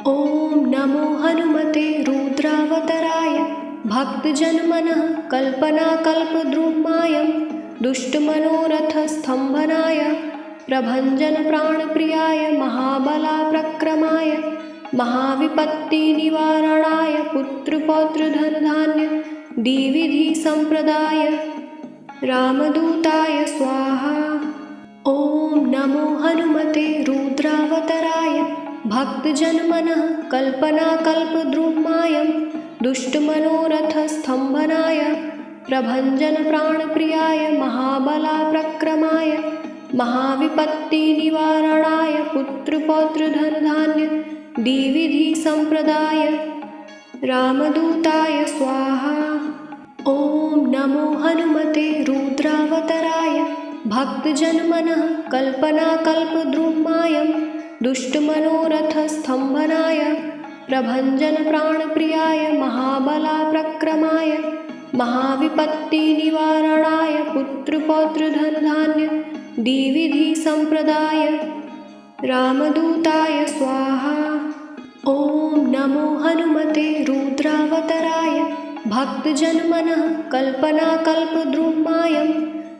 ॐ नमो हनुमते रुद्रावताराय भक्तजनमनः कल्पनाकल्पद्रुमाय दुष्टमनोरथस्तम्भनाय प्रभञ्जनप्राणप्रियाय महाबलाप्रक्रमाय महाविपत्तिनिवारणाय पुत्रपौत्रधनधान्य द्विविधसम्प्रदाय रामदूताय स्वाहा। ॐ नमो हनुमते रुद्रावताराय भक्तजनमनः कल्पनाकल्पद्रुमाय दुष्टमनोरथस्तम्भनाय प्रभञ्जनप्राणप्रियाय महाबलाप्रक्रमाय महाविपत्तिनिवारणाय पुत्रपौत्रधनधान्य द्विविधसम्प्रदाय रामदूताय स्वाहा। ॐ नमो हनुमते रुद्रावताराय भक्तजनमनः कल्पनाकल्पद्रुमाय दुष्टमनोरथस्तम्भनाय प्रभञ्जनप्राणप्रियाय महाबलाप्रक्रमाय महाविपत्तिनिवारणाय पुत्रपौत्रधनधान्य द्विविधसम्प्रदाय रामदूताय स्वाहा। ॐ नमो हनुमते रुद्रावताराय भक्तजनमनः कल्पनाकल्पद्रुमाय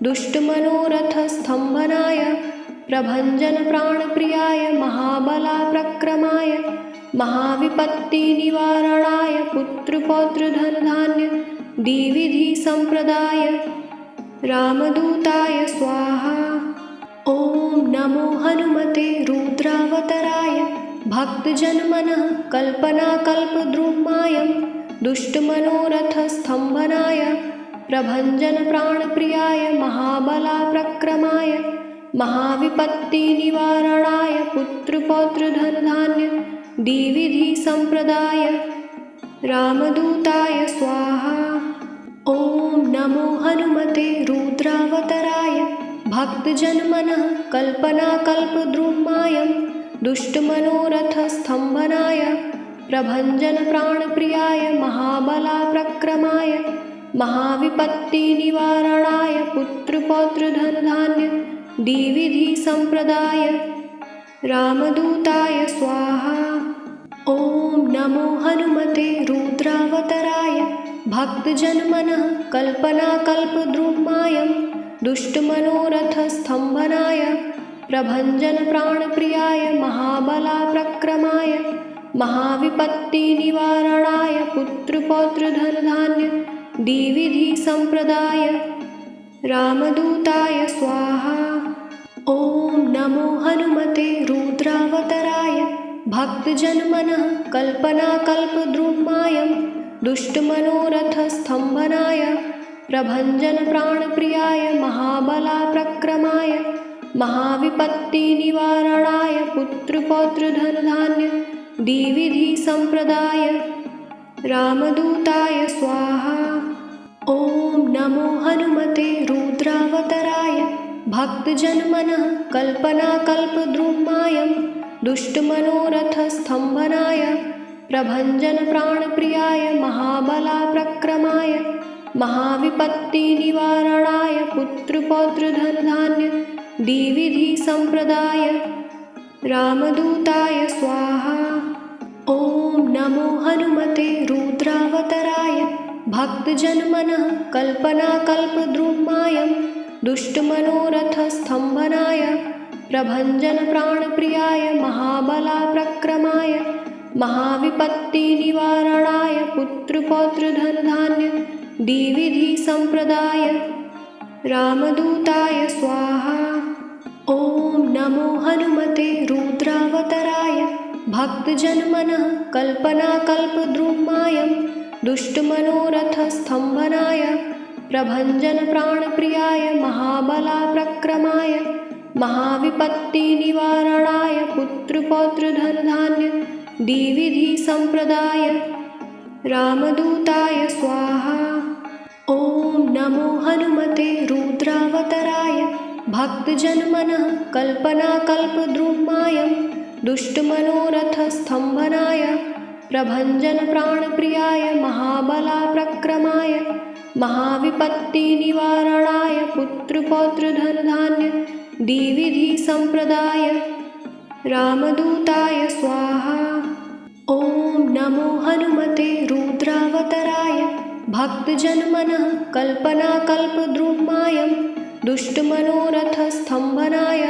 दुष्टमनोरथस्तम्भनाय प्रभञ्जनप्राणप्रियाय महाबलाप्रक्रमाय महाविपत्तिनिवारणाय पुत्रपौत्रधनधान्य द्विविधसम्प्रदाय रामदूताय स्वाहा। ॐ नमो हनुमते रुद्रावताराय भक्तजनमनः कल्पनाकल्पद्रुमाय दुष्टमनोरथस्तम्भनाय प्रभञ्जनप्राणप्रियाय महाबलाप्रक्रमाय महाविपत्तिनिवारणाय पुत्रपौत्रधनधान्य द्विविधसम्प्रदाय रामदूताय स्वाहा। ॐ नमो हनुमते रुद्रावताराय भक्तजनमनः कल्पनाकल्पद्रुमाय दुष्टमनोरथस्तम्भनाय प्रभञ्जनप्राणप्रियाय महाबलाप्रक्रमाय महाविपत्तिनिवारणाय पुत्रपौत्रधनधान्य द्विविधसम्प्रदाय रामदूताय स्वाहा। ॐ नमो हनुमते रुद्रावताराय भक्तजनमनः कल्पनाकल्पद्रुमाय दुष्टमनोरथस्तम्भनाय प्रभञ्जनप्राणप्रियाय महाबलाप्रक्रमाय महाविपत्तिनिवारणाय पुत्रपौत्रधनधान्य द्विविधसम्प्रदाय रामदूताय स्वाहा। ॐ नमो हनुमते रुद्रावताराय भक्तजनमनः कल्पनाकल्पद्रुमाय दुष्टमनोरथस्तम्भनाय प्रभञ्जनप्राणप्रियाय महाबलाप्रक्रमाय महाविपत्तिनिवारणाय पुत्रपौत्रधनधान्य द्विविधसम्प्रदाय रामदूताय स्वाहा। ॐ नमो हनुमते रुद्रावताराय भक्तजनमनः कल्पनाकल्पद्रुमाय दुष्टमनोरथस्तम्भनाय प्रभञ्जनप्राणप्रियाय महाबलाप्रक्रमाय महाविपत्तिनिवारणाय पुत्रपौत्रधनधान्य द्विविधसम्प्रदाय रामदूताय स्वाहा। ॐ नमो हनुमते रुद्रावताराय भक्तजनमनः कल्पनाकल्पद्रुमाय दुष्टमनोरथस्तम्भनाय प्रभञ्जनप्राणप्रियाय महाबलाप्रक्रमाय महाविपत्तिनिवारणाय पुत्रपौत्रधनधान्य द्विविधसम्प्रदाय रामदूताय स्वाहा। ॐ नमो हनुमते रुद्रावताराय भक्तजनमनः कल्पनाकल्पद्रुमाय दुष्टमनोरथस्तम्भनाय प्रभञ्जनप्राणप्रियाय महाबलाप्रक्रमाय महाविपत्तिनिवारणाय पुत्रपौत्रधनधान्य द्विविधसम्प्रदाय रामदूताय स्वाहा। ॐ नमो हनुमते रुद्रावताराय भक्तजनमनः कल्पनाकल्पद्रुमाय दुष्टमनोरथस्तम्भनाय प्रभञ्जनप्राणप्रियाय महाबलाप्रक्रमाय महाविपत्तिनिवारणाय पुत्रपौत्रधनधान्य द्विविधसम्प्रदाय रामदूताय स्वाहा। ॐ नमो हनुमते रुद्रावताराय भक्तजनमनः कल्पनाकल्पद्रुमाय दुष्टमनोरथस्तम्भनाय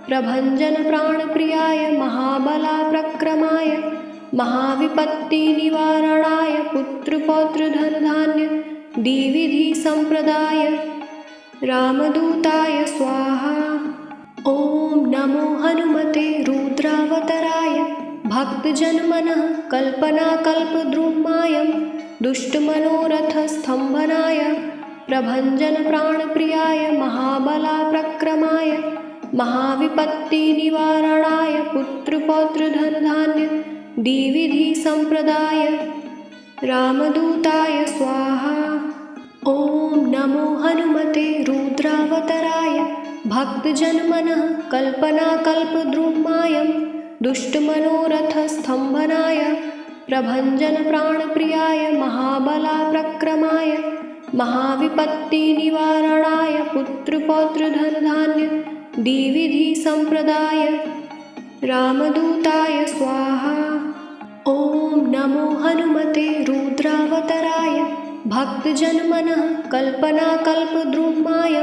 प्रभञ्जनप्राणप्रियाय महाबलाप्रक्रमाय महाविपत्तिनिवारणाय पुत्रपौत्रधनधान्य द्विविधसम्प्रदाय रामदूताय स्वाहा। ॐ नमो हनुमते रुद्रावताराय भक्तजनमनः कल्पनाकल्पद्रुमाय दुष्टमनोरथस्तम्भनाय प्रभञ्जनप्राणप्रियाय महाबलाप्रक्रमाय महाविपत्तिनिवारणाय पुत्रपौत्रधनधान्य द्विविधसम्प्रदाय रामदूताय स्वाहा। ॐ नमो हनुमते रुद्रावताराय भक्तजनमनः कल्पनाकल्पद्रुमाय दुष्टमनोरथस्तम्भनाय प्रभञ्जनप्राणप्रियाय महाबलाप्रक्रमाय महाविपत्तिनिवारणाय पुत्रपौत्रधनधान्य द्विविधसम्प्रदाय रामदूताय स्वाहा। ॐ नमो हनुमते रुद्रावताराय भक्तजनमनः कल्पनाकल्पद्रुमाय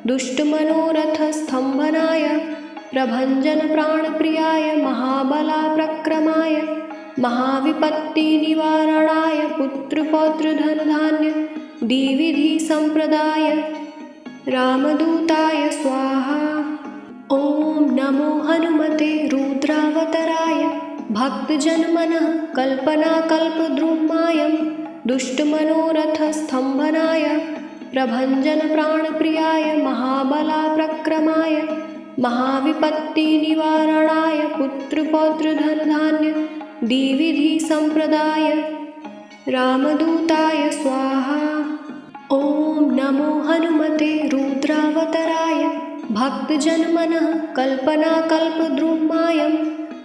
दुष्टमनोरथस्तम्भनाय प्रभञ्जनप्राणप्रियाय महाबलाप्रक्रमाय महाविपत्तिनिवारणाय पुत्रपौत्रधनधान्य द्विविधसम्प्रदाय रामदूताय स्वाहा। ॐ नमो हनुमते रुद्रावताराय भक्तजनमनः कल्पनाकल्पद्रुमाय दुष्टमनोरथस्तम्भनाय प्रभञ्जनप्राणप्रियाय महाबलाप्रक्रमाय महाविपत्तिनिवारणाय पुत्रपौत्रधनधान्य द्विविधसम्प्रदाय रामदूताय स्वाहा। ॐ नमो हनुमते रुद्रावताराय भक्तजनमनः कल्पनाकल्पद्रुमाय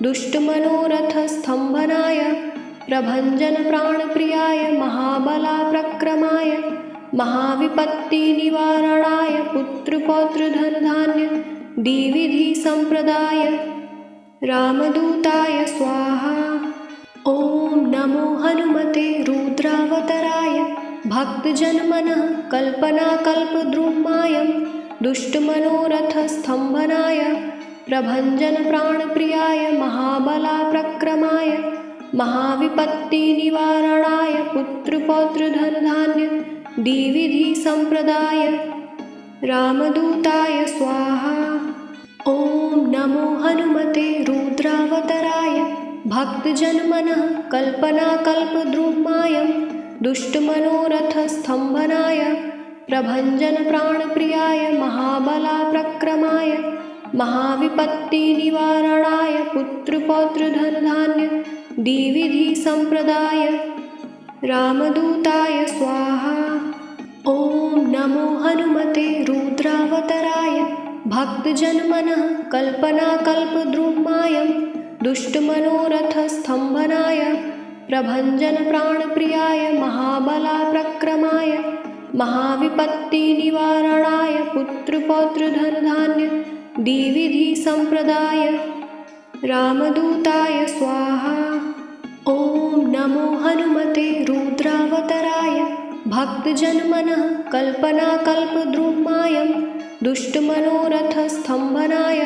दुष्टमनोरथस्तम्भनाय प्रभञ्जनप्राणप्रियाय महाबलाप्रक्रमाय महाविपत्तिनिवारणाय पुत्रपौत्रधनधान्य द्विविधसम्प्रदाय रामदूताय स्वाहा। ॐ नमो हनुमते रुद्रावताराय भक्तजनमनः कल्पनाकल्पद्रुमाय दुष्टमनोरथस्तम्भनाय प्रभञ्जनप्राणप्रियाय महाबलाप्रक्रमाय महाविपत्तिनिवारणाय पुत्रपौत्रधनधान्य द्विविधसम्प्रदाय रामदूताय स्वाहा। ॐ नमो हनुमते रुद्रावताराय भक्तजनमनः कल्पनाकल्पद्रुमाय दुष्टमनोरथस्तम्भनाय प्रभञ्जनप्राणप्रियाय महाबलाप्रक्रमाय महाविपत्तिनिवारणाय पुत्रपौत्रधनधान्य द्विविधसम्प्रदाय रामदूताय स्वाहा। ॐ नमो हनुमते रुद्रावताराय भक्तजनमनः कल्पनाकल्पद्रुमाय दुष्टमनोरथस्तम्भनाय प्रभञ्जनप्राणप्रियाय महाबलाप्रक्रमाय महाविपत्तिनिवारणाय पुत्रपौत्रधनधान्य द्विविधसम्प्रदाय रामदूताय स्वाहा। ॐ नमो हनुमते रुद्रावताराय भक्तजनमनः कल्पनाकल्पद्रुमाय दुष्टमनोरथस्तम्भनाय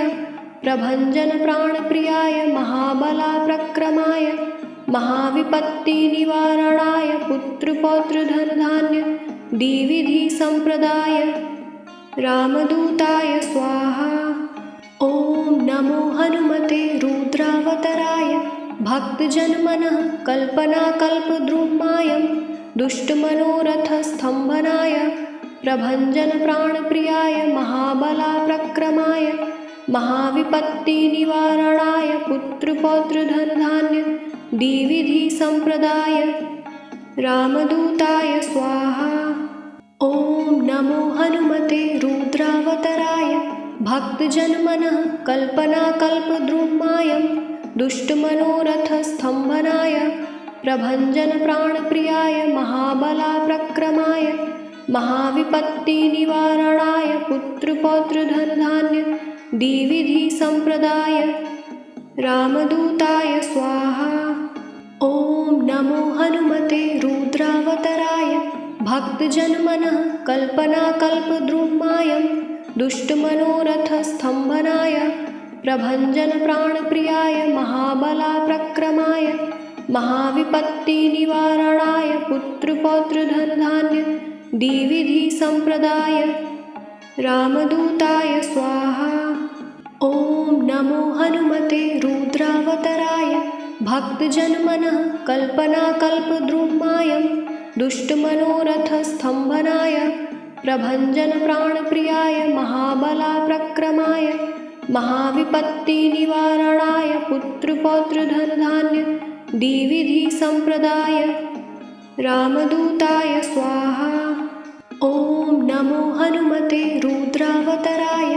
प्रभञ्जनप्राणप्रियाय महाबलाप्रक्रमाय महाविपत्तिनिवारणाय पुत्रपौत्रधनधान्य द्विविधसम्प्रदाय रामदूताय स्वाहा। ॐ नमो हनुमते रुद्रावताराय भक्तजनमनः कल्पनाकल्पद्रुमाय दुष्टमनोरथस्तम्भनाय प्रभञ्जनप्राणप्रियाय महाबलाप्रक्रमाय महाविपत्तिनिवारणाय पुत्रपौत्रधनधान्य द्विविधसम्प्रदाय रामदूताय स्वाहा। ॐ नमो हनुमते रुद्रावताराय भक्तजनमनः कल्पनाकल्पद्रुमाय दुष्टमनोरथस्तम्भनाय प्रभञ्जनप्राणप्रियाय महाबलाप्रक्रमाय महाविपत्तिनिवारणाय पुत्रपौत्रधनधान्य द्विविधसम्प्रदाय रामदूताय स्वाहा। ॐ नमो हनुमते रुद्रावतराय भक्तजनमनः कल्पनाकल्पद्रुमाय दुष्टमनोरथस्तम्भनाय प्रभञ्जनप्राणप्रियाय महाबलाप्रक्रमाय महाविपत्तिनिवारणाय पुत्रपौत्रधनधान्य द्विविधसम्प्रदाय रामदूताय स्वाहा। ॐ नमो हनुमते रुद्रावतराय भक्तजनमनः कल्पनाकल्पद्रुमाय दुष्टमनोरथस्तम्भनाय प्रभञ्जनप्राणप्रियाय महाबलाप्रक्रमाय महाविपत्तिनिवारणाय पुत्रपौत्रधनधान्य द्विविधसम्प्रदाय रामदूताय स्वाहा। ॐ नमो हनुमते रुद्रावतराय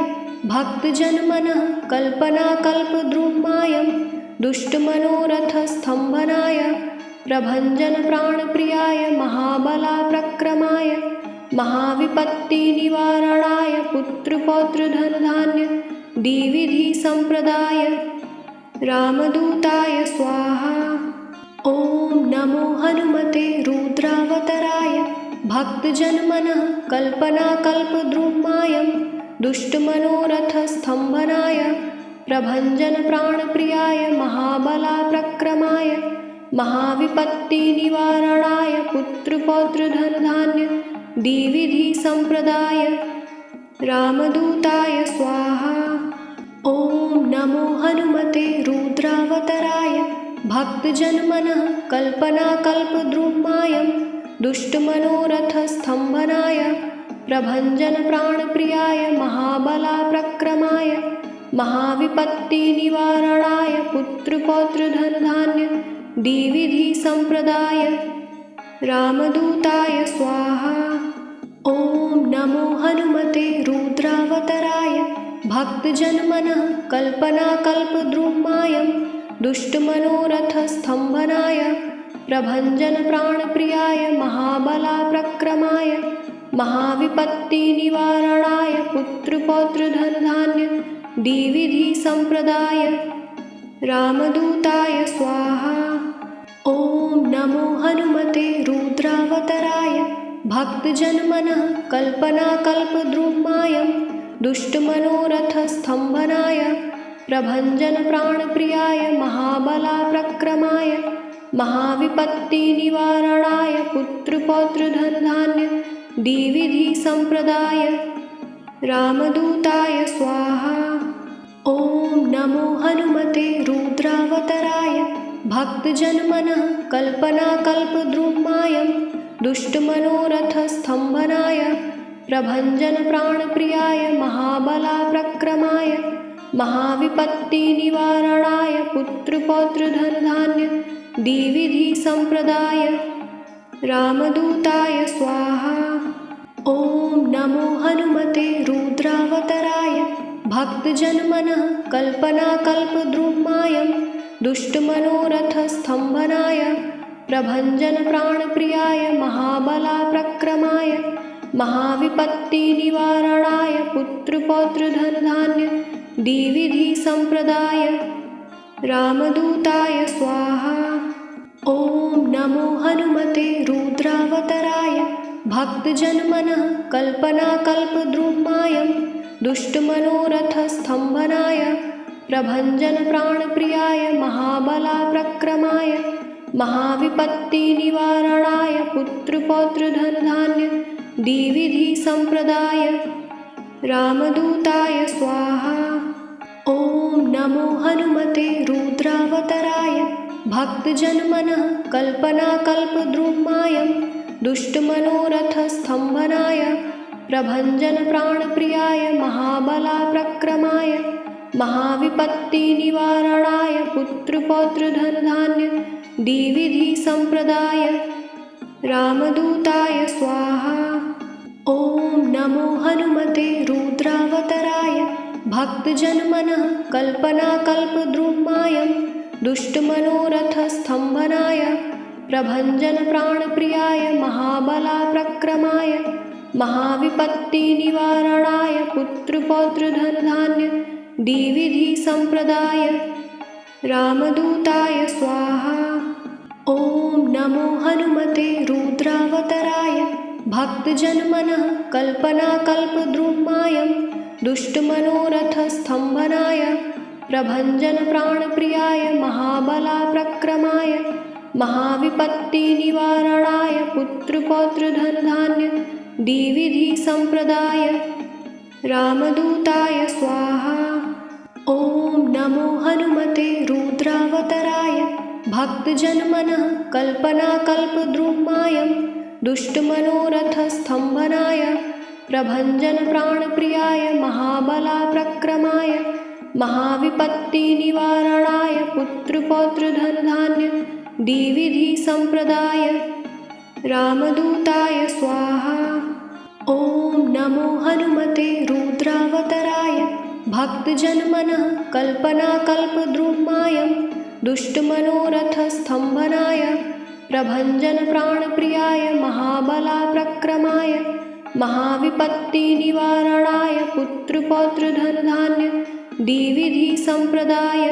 भक्तजनमनः कल्पनाकल्पद्रुमाय दुष्टमनोरथस्तम्भनाय प्रभञ्जनप्राणप्रियाय महाबलाप्रक्रमाय महाविपत्तिनिवारणाय पुत्रपौत्रधनधान्य द्विविधसम्प्रदाय रामदूताय स्वाहा। ॐ नमो हनुमते रुद्रावतराय भक्तजनमनः कल्पनाकल्पद्रुमाय दुष्टमनोरथस्तम्भनाय प्रभञ्जनप्राणप्रियाय महाबलाप्रक्रमाय महाविपत्तिनिवारणाय पुत्रपौत्रधनधान्य द्विविधसम्प्रदाय रामदूताय स्वाहा। ॐ नमो हनुमते रुद्रावतराय भक्तजनमनः कल्पनाकल्पद्रुमाय दुष्टमनोरथस्तम्भनाय प्रभञ्जनप्राणप्रियाय महाबलाप्रक्रमाय महाविपत्तिनिवारणाय पुत्रपौत्रधनधान्य द्विविधसम्प्रदाय रामदूताय स्वाहा। ॐ नमो हनुमते रुद्रावतराय भक्तजनमनः कल्पनाकल्पद्रुमाय दुष्टमनोरथस्तम्भनाय प्रभञ्जनप्राणप्रियाय महाबलाप्रक्रमाय महाविपत्तिनिवारणाय पुत्रपौत्रधनधान्य द्विविधसम्प्रदाय रामदूताय स्वाहा। ॐ नमो हनुमते रुद्रावतराय भक्तजनमनः कल्पनाकल्पद्रुमाय दुष्टमनोरथस्तम्भनाय प्रभञ्जनप्राणप्रियाय महाबलाप्रक्रमाय महाविपत्तिनिवारणाय पुत्रपौत्रधनधान्य द्विविधसम्प्रदाय रामदूताय स्वाहा। ॐ नमो हनुमते रुद्रावतराय भक्तजनमनः कल्पनाकल्पद्रुमाय दुष्टमनोरथस्तम्भनाय प्रभञ्जनप्राणप्रियाय महाबलाप्रक्रमाय महाविपत्तिनिवारणाय पुत्रपौत्रधनधान्य द्विविधसम्प्रदाय रामदूताय स्वाहा। ॐ नमो हनुमते रुद्रावतराय भक्तजनमनः कल्पनाकल्पद्रुमाय दुष्टमनोरथस्तम्भनाय प्रभञ्जनप्राणप्रियाय महाबलाप्रक्रमाय महाविपत्तिनिवारणाय पुत्रपौत्रधनधान्य द्विविधसम्प्रदाय रामदूताय स्वाहा। ॐ नमो हनुमते रुद्रावतराय भक्तजनमनः कल्पनाकल्पद्रुमाय दुष्टमनोरथस्तम्भनाय प्रभञ्जनप्राणप्रियाय महाबलाप्रक्रमाय महाविपत्तिनिवारणाय पुत्रपौत्रधनधान्य द्विविधसम्प्रदाय रामदूताय स्वाहा। ॐ नमो हनुमते रुद्रावतराय भक्तजनमनः कल्पनाकल्पद्रुमाय दुष्टमनोरथस्तम्भनाय प्रभञ्जनप्राणप्रियाय महाबलाप्रक्रमाय महाविपत्तिनिवारणाय पुत्रपौत्रधनधान्य द्विविधसम्प्रदाय रामदूताय स्वाहा। ॐ नमो हनुमते रुद्रावतराय भक्तजनमनः कल्पनाकल्पद्रुमाय दुष्टमनोरथस्तम्भनाय प्रभञ्जनप्राणप्रियाय महाबलाप्रक्रमाय महाविपत्तिनिवारणाय पुत्रपौत्रधनधान्य द्विविधसम्प्रदाय रामदूताय स्वाहा। ॐ नमो हनुमते रुद्रावताराय भक्तजनमनः कल्पनाकल्पद्रुमाय दुष्टमनोरथस्तम्भनाय प्रभञ्जनप्राणप्रियाय महाबलाप्रक्रमाय महाविपत्तिनिवारणाय पुत्रपौत्रधनधान्य द्विविधसम्प्रदाय रामदूताय स्वाहा। ॐ नमो हनुमते रुद्रावताराय भक्तजनमनः कल्पनाकल्पद्रुमाय दुष्टमनोरथस्तम्भनाय प्रभञ्जनप्राणप्रियाय महाबलाप्रक्रमाय महाविपत्तिनिवारणाय पुत्रपौत्रधनधान्य द्विविधसम्प्रदाय रामदूताय स्वाहा। ॐ नमो हनुमते रुद्रावताराय भक्तजनमनः कल्पनाकल्पद्रुमाय दुष्टमनोरथस्तम्भनाय प्रभञ्जनप्राणप्रियाय महाबलाप्रक्रमाय महाविपत्तिनिवारणाय पुत्रपौत्रधनधान्य द्विविधसम्प्रदाय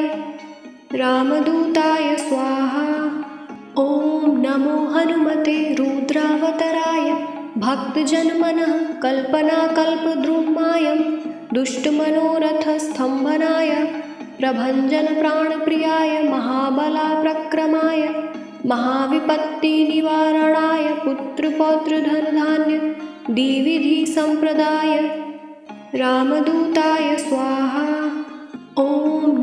रामदूताय स्वाहा। ॐ नमो हनुमते रुद्रावताराय भक्तजनमनः कल्पनाकल्पद्रुमाय दुष्टमनोरथस्तम्भनाय प्रभञ्जनप्राणप्रियाय महाबलाप्रक्रमाय महाविपत्तिनिवारणाय पुत्रपौत्रधनधान्य द्विविधसम्प्रदाय रामदूताय स्वाहा। ॐ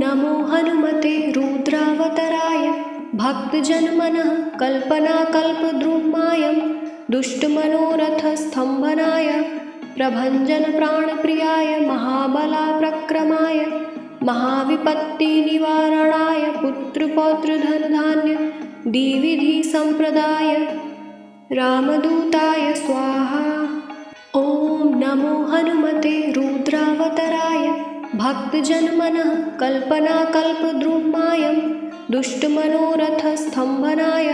नमो हनुमते रुद्रावताराय भक्तजनमनः कल्पनाकल्पद्रुमाय दुष्टमनोरथस्तम्भनाय प्रभञ्जनप्राणप्रियाय महाबलाप्रक्रमाय महाविपत्तिनिवारणाय पुत्रपौत्रधनधान्य द्विविधसम्प्रदाय रामदूताय स्वाहा। ॐ नमो हनुमते रुद्रावताराय भक्तजनमनः कल्पनाकल्पद्रुमाय दुष्टमनोरथस्तम्भनाय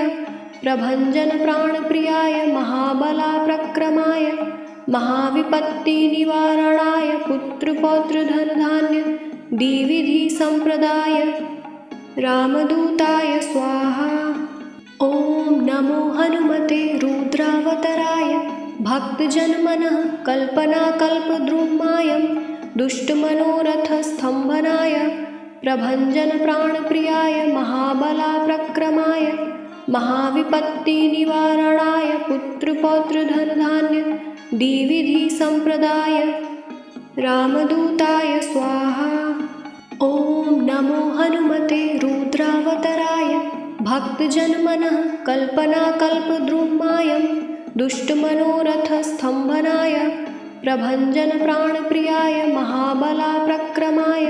प्रभञ्जनप्राणप्रियाय महाबलाप्रक्रमाय महाविपत्तिनिवारणाय पुत्रपौत्रधनधान्य द्विविधसम्प्रदाय रामदूताय स्वाहा। ॐ नमो हनुमते रुद्रावताराय भक्तजनमनः कल्पनाकल्पद्रुमाय दुष्टमनोरथस्तम्भनाय प्रभञ्जनप्राणप्रियाय महाबलाप्रक्रमाय महाविपत्तिनिवारणाय पुत्रपौत्रधनधान्य द्विविधसम्प्रदाय रामदूताय स्वाहा। ॐ नमो हनुमते रुद्रावताराय भक्तजनमनः कल्पनाकल्पद्रुमाय दुष्टमनोरथस्तम्भनाय प्रभञ्जनप्राणप्रियाय महाबलाप्रक्रमाय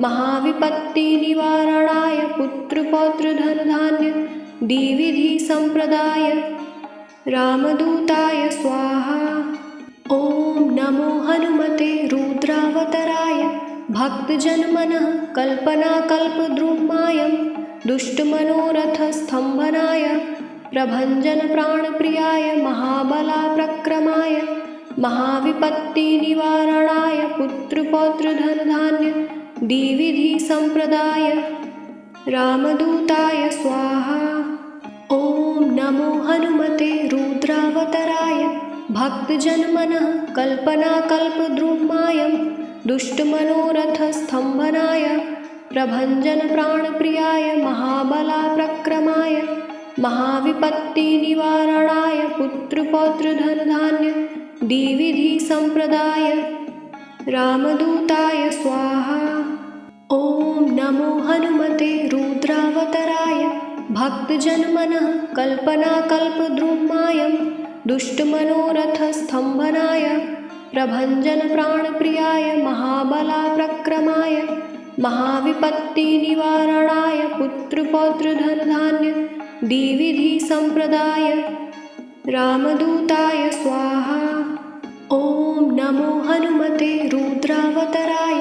महाविपत्तिनिवारणाय पुत्रपौत्रधनधान्य द्विविधसम्प्रदाय रामदूताय स्वाहा। ॐ नमो हनुमते रुद्रावताराय भक्तजनमनः कल्पनाकल्पद्रुमाय दुष्टमनोरथस्तम्भनाय प्रभञ्जनप्राणप्रियाय महाबलाप्रक्रमाय महाविपत्तिनिवारणाय पुत्रपौत्रधनधान्य द्विविधसम्प्रदाय रामदूताय स्वाहा। ॐ नमो हनुमते रुद्रावताराय भक्तजनमनः कल्पनाकल्पद्रुमाय दुष्टमनोरथस्तम्भनाय प्रभञ्जनप्राणप्रियाय महाबलाप्रक्रमाय महाविपत्तिनिवारणाय पुत्रपौत्रधनधान्य द्विविधसम्प्रदाय रामदूताय स्वाहा। ॐ नमो हनुमते रुद्रावताराय भक्तजनमनः कल्पनाकल्पद्रुमाय दुष्टमनोरथस्तम्भनाय प्रभञ्जनप्राणप्रियाय महाबलाप्रक्रमाय महाविपत्तिनिवारणाय पुत्रपौत्रधनधान्य द्विविधसम्प्रदाय रामदूताय स्वाहा। ॐ नमो हनुमते रुद्रावताराय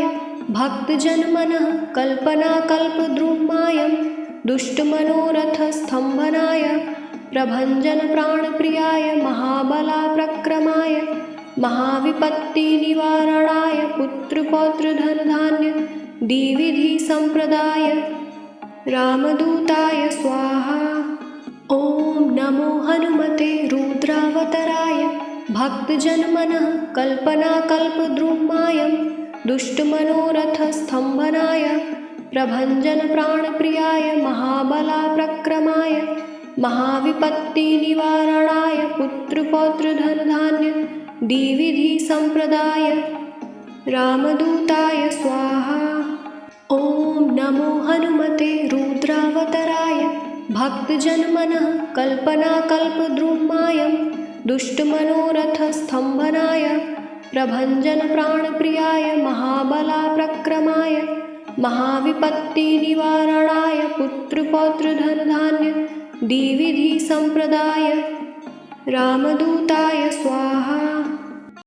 भक्तजनमनः कल्पनाकल्पद्रुमाय दुष्टमनोरथस्तम्भनाय प्रभञ्जनप्राणप्रियाय महाबलाप्रक्रमाय महाविपत्तिनिवारणाय पुत्रपौत्रधनधान्य द्विविधसम्प्रदाय रामदूताय स्वाहा। ॐ नमो हनुमते रुद्रावताराय भक्तजनमनः कल्पनाकल्पद्रुमाय दुष्टमनोरथस्तम्भनाय प्रभञ्जनप्राणप्रियाय महाबलाप्रक्रमाय महाविपत्तिनिवारणाय पुत्रपौत्रधनधान्य द्विविधसम्प्रदाय रामदूताय स्वाहा। ॐ नमो हनुमते रुद्रावताराय भक्तजनमनः कल्पनाकल्पद्रुमाय दुष्टमनोरथस्तम्भनाय प्रभञ्जनप्राणप्रियाय महाबलाप्रक्रमाय महाविपत्तिनिवारणाय पुत्रपौत्रधनधान्य द्विविधसम्प्रदाय रामदूताय स्वाहा।